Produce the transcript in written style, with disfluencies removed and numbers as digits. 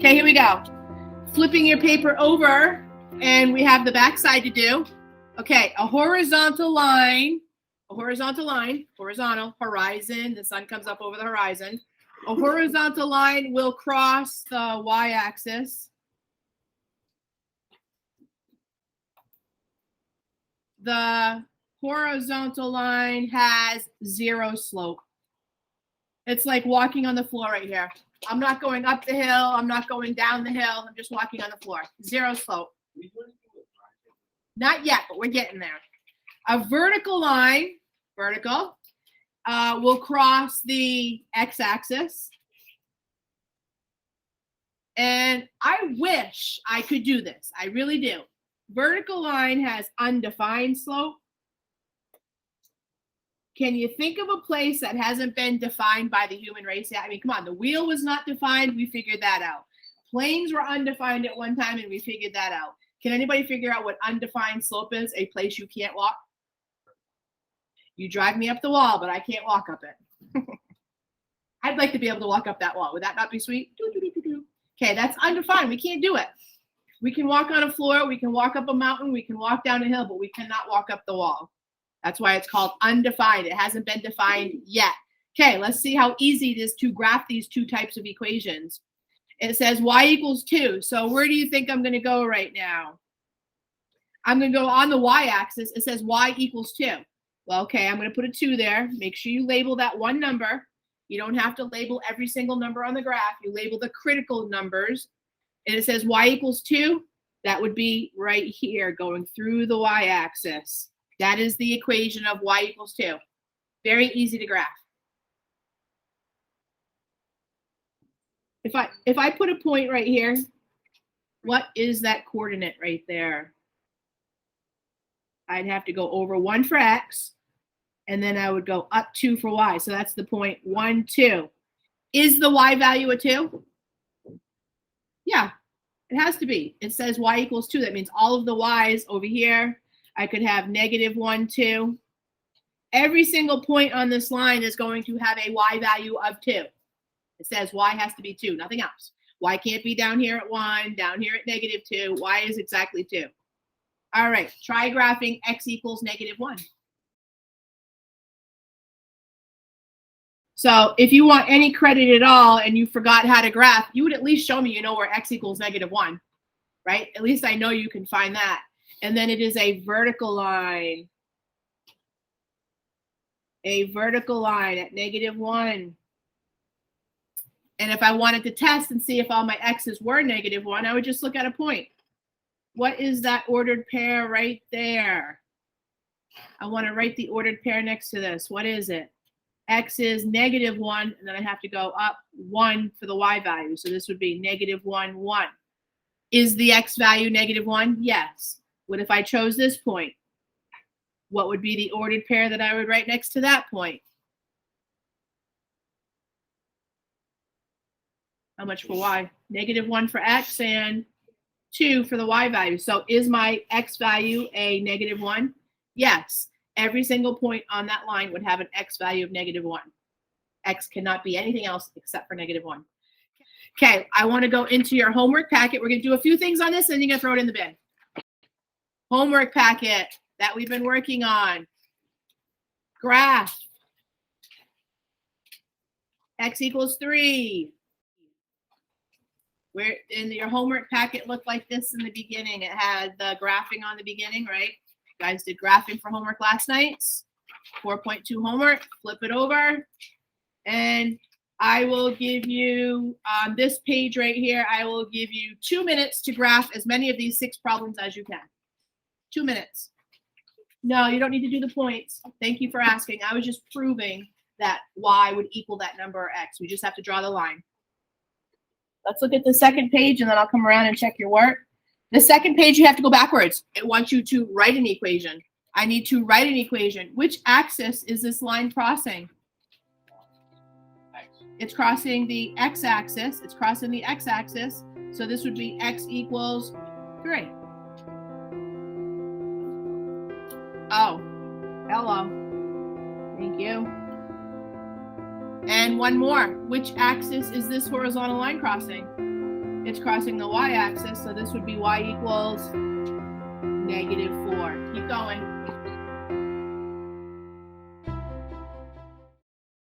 Okay, here we go. Flipping your paper over, and we have the back side to do. Okay, a horizontal line, horizontal, horizon, the sun comes up over the horizon. A horizontal line will cross the y-axis. The horizontal line has zero slope. It's like walking on the floor right here. I'm not going up the hill. I'm not going down the hill. I'm just walking on the floor. Zero slope. Not yet, but we're getting there. A vertical line, will cross the x-axis. And I wish I could do this. I really do. Vertical line has undefined slope. Can you think of a place that hasn't been defined by the human race yet? I mean, come on, the wheel was not defined. We figured that out. Planes were undefined at one time, and we figured that out. Can anybody figure out what undefined slope is? A place you can't walk? You drive me up the wall, but I can't walk up it. I'd like to be able to walk up that wall. Would that not be sweet? Okay, that's undefined. We can't do it. We can walk on a floor. We can walk up a mountain. We can walk down a hill, but we cannot walk up the wall. That's why it's called undefined. It hasn't been defined yet. Okay, let's see how easy it is to graph these two types of equations. It says y equals 2. So where do you think I'm going to go right now? I'm going to go on the y-axis. It says y equals 2. Well, okay, I'm going to put a 2 there. Make sure you label that one number. You don't have to label every single number on the graph. You label the critical numbers. And it says y equals 2. That would be right here going through the y-axis. That is the equation of y equals 2. Very easy to graph. If I put a point right here, what is that coordinate right there? I'd have to go over 1 for x, and then I would go up 2 for y. So that's the point 1, 2. Is the y value a 2? Yeah, it has to be. It says y equals 2. That means all of the y's over here. I could have -1, 2. Every single point on this line is going to have a y value of 2. It says y has to be 2, nothing else. Y can't be down here at 1, down here at -2. Y is exactly 2. All right, try graphing x equals -1. So if you want any credit at all and you forgot how to graph, you would at least show me you know where x equals -1, right? At least I know you can find that. And then it is a vertical line. A vertical line at -1. And if I wanted to test and see if all my x's were -1, I would just look at a point. What is that ordered pair right there? I want to write the ordered pair next to this. What is it? X is -1, and then I have to go up 1 for the y value. So this would be -1, 1. Is the x value -1? Yes. What if I chose this point? What would be the ordered pair that I would write next to that point? How much for y? -1 for x and 2 for the y value. So is my x value a -1? Yes. Every single point on that line would have an x value of -1. X cannot be anything else except for -1. Okay, I want to go into your homework packet. We're going to do a few things on this, and you're going to throw it in the bin. Homework packet that we've been working on. Graph. X equals 3. Where in your homework packet looked like this in the beginning. It had the graphing on the beginning, right? You guys did graphing for homework last night. 4.2 homework. Flip it over. And I will give you, on this page right here, I will give you 2 minutes to graph as many of these 6 problems as you can. 2 minutes. No, you don't need to do the points. Thank you for asking. I was just proving that y would equal that number or x. We just have to draw the line. Let's look at the second page, and then I'll come around and check your work. The second page, you have to go backwards. It wants you to write an equation. I need to write an equation. Which axis is this line crossing? It's crossing the x-axis. It's crossing the x-axis. So this would be x equals 3. Oh, hello. Thank you. And one more. Which axis is this horizontal line crossing? it's crossing the y-axis, so this would be y equals -4. Keep going.